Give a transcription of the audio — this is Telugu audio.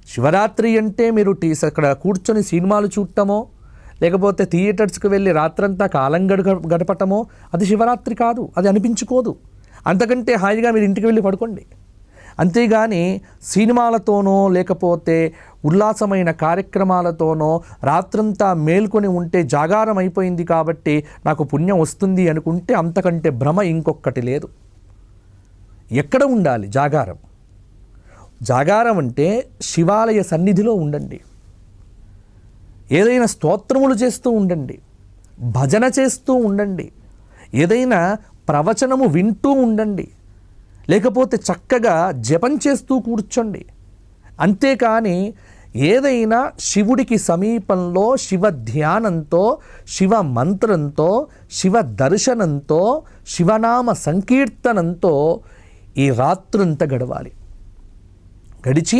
శివరాత్రి అంటే మీరు అక్కడ కూర్చొని సినిమాలు చూడటమో లేకపోతే థియేటర్స్కి వెళ్ళి రాత్రంతా కాలం గడపటమో అది శివరాత్రి కాదు, అది అనిపించుకోదు. అంతకంటే హాయిగా మీరు ఇంటికి వెళ్ళి పడుకోండి. అంతేగాని సినిమాలతోనో లేకపోతే ఉల్లాసమైన కార్యక్రమాలతోనో రాత్రంతా మేల్కొని ఉంటే జాగారం అయిపోయింది కాబట్టి నాకు పుణ్యం వస్తుంది అనుకుంటే అంతకంటే భ్రమ ఇంకొకటి లేదు. ఎక్కడ ఉండాలి జాగారం? జాగారం అంటే శివాలయ సన్నిధిలో ఉండండి, ఏదైనా స్తోత్రములు చేస్తూ ఉండండి, భజన చేస్తూ ఉండండి, ఏదైనా ప్రవచనము వింటూ ఉండండి, లేకపోతే చక్కగా జపం చేస్తూ కూర్చోండి. అంతేకాని ఏదైనా శివుడికి సమీపంలో శివ ధ్యానంతో, శివ మంత్రంతో, శివ దర్శనంతో, శివనామ సంకీర్తనంతో ఈ రాత్రంతా గడవాలి. గడిచి